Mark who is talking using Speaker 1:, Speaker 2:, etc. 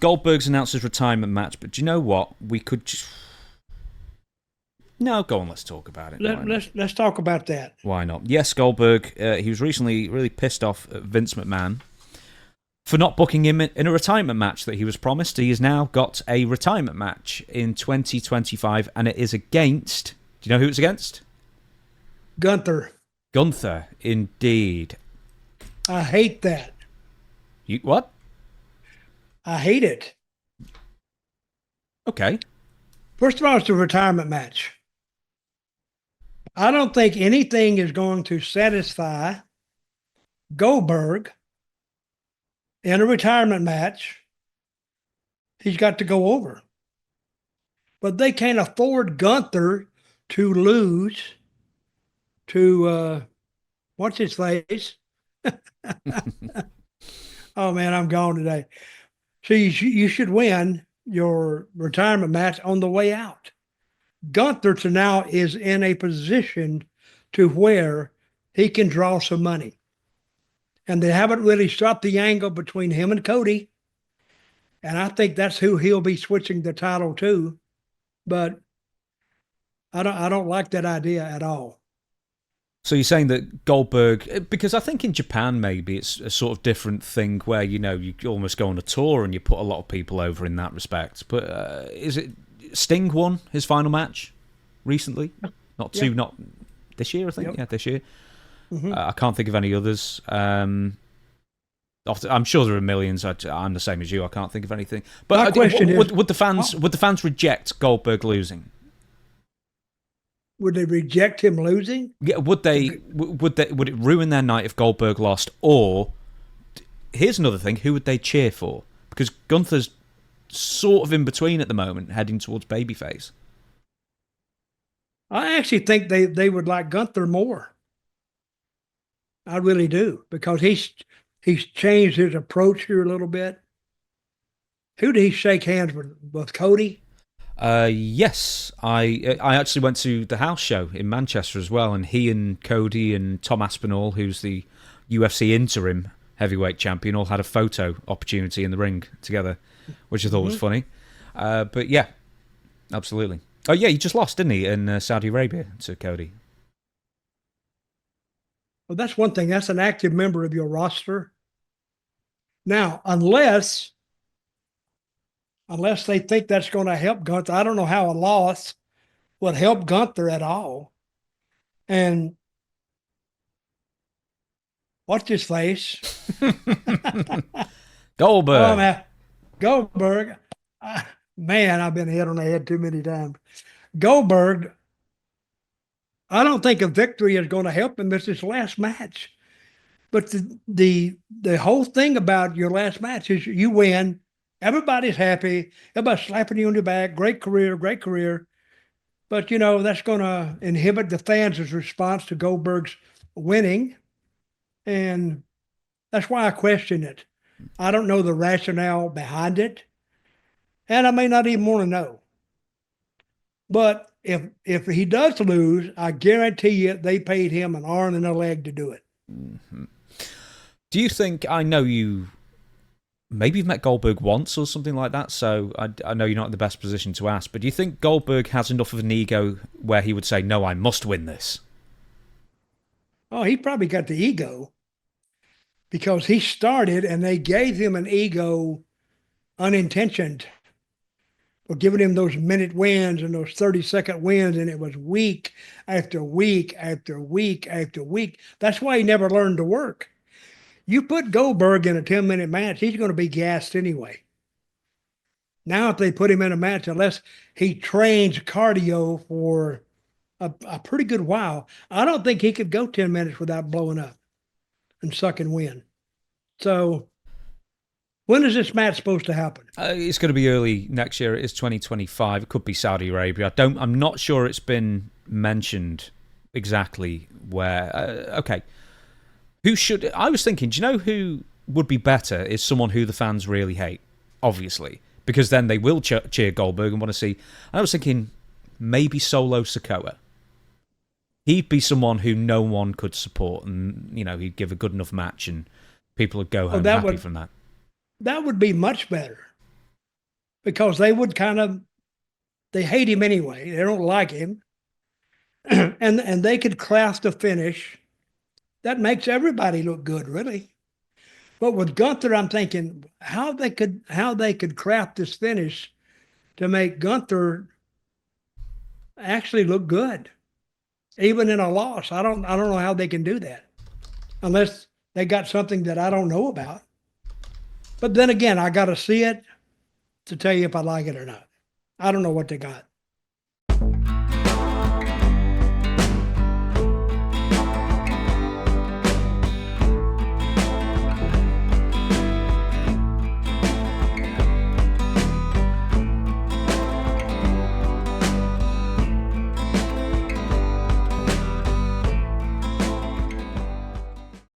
Speaker 1: Goldberg's announced his retirement match, but do you know what? We could just... No, go on, let's talk about it. Why not?
Speaker 2: Let's talk about that.
Speaker 1: Why not? Yes, Goldberg, he was recently really pissed off at Vince McMahon for not booking him in a retirement match that he was promised. He has now got a retirement match in 2025, and it is against... Do you know who it's against?
Speaker 2: Gunther.
Speaker 1: Gunther, indeed.
Speaker 2: I hate that.
Speaker 1: You what?
Speaker 2: I hate it.
Speaker 1: Okay.
Speaker 2: First of all, it's a retirement match. I don't think anything is going to satisfy Goldberg in a retirement match. He's got to go over. But they can't afford Gunther to lose to, what's his face? Oh, man, I'm gone today. So you should win your retirement match on the way out. Gunther to now is in a position to where he can draw some money. And they haven't really stopped the angle between him and Cody. And I think that's who he'll be switching the title to. But I don't like that idea at all.
Speaker 1: So you're saying that Goldberg, because I think in Japan maybe it's a sort of different thing where, you know, you almost go on a tour and you put a lot of people over in that respect. But is it Sting won his final match recently? Not this year, I think. Yep. Yeah, this year. Mm-hmm. I can't think of any others. I'm sure there are millions. I'm the same as you. I can't think of anything. But
Speaker 2: my question is,
Speaker 1: would the fans reject Goldberg losing?
Speaker 2: Would they reject him losing?
Speaker 1: Yeah, would it ruin their night if Goldberg lost? Or here's another thing: who would they cheer for? Because Gunther's sort of in between at the moment, heading towards babyface.
Speaker 2: I actually think they would like Gunther more. I really do, because he's changed his approach here a little bit. Who did he shake hands with Cody?
Speaker 1: Yes, I actually went to the house show in Manchester as well, and he and Cody and Tom Aspinall, who's the UFC interim heavyweight champion, all had a photo opportunity in the ring together, which I thought was funny. But yeah, absolutely. Oh yeah, he just lost, didn't he, in Saudi Arabia to Cody?
Speaker 2: Well, that's one thing. That's an active member of your roster. Now, unless they think that's going to help Gunther, I don't know how a loss would help Gunther at all. And what's his face?
Speaker 1: Goldberg.
Speaker 2: Oh, man. Goldberg. Man, I've been hit on the head too many times. Goldberg, I don't think a victory is going to help him. It's his last match. But the whole thing about your last match is you win. Everybody's happy. Everybody's slapping you on your back. Great career, great career. But, you know, that's going to inhibit the fans' response to Goldberg's winning. And that's why I question it. I don't know the rationale behind it. And I may not even want to know. But if he does lose, I guarantee you they paid him an arm and a leg to do it.
Speaker 1: Mm-hmm. Do you think, I know you... Maybe you've met Goldberg once or something like that, so I know you're not in the best position to ask, but do you think Goldberg has enough of an ego where he would say, no, I must win this?
Speaker 2: Oh, he probably got the ego because he started and they gave him an ego unintentioned for giving him those minute wins and those 30-second wins, and it was week after week after week after week. That's why he never learned to work. You put Goldberg in a 10-minute match, he's going to be gassed anyway. Now, if they put him in a match, unless he trains cardio for a pretty good while, I don't think he could go 10 minutes without blowing up and sucking wind. So, when is this match supposed to happen?
Speaker 1: It's going to be early next year. It is 2025. It could be Saudi Arabia. I'm not sure it's been mentioned exactly where. Okay. I was thinking, do you know who would be better is someone who the fans really hate, obviously, because then they will cheer Goldberg and want to see. And I was thinking maybe Solo Sikoa. He'd be someone who no one could support, and you know he'd give a good enough match, and people would go home happy from that.
Speaker 2: That would be much better. because they would they hate him anyway. They don't like him. and they could craft a finish that makes everybody look good, really. But with Gunther, I'm thinking how they could craft this finish to make Gunther actually look good, even in a loss. I don't know how they can do that unless they got something that I don't know about. But then again, I got to see it to tell you if I like it or not. I don't know what they got.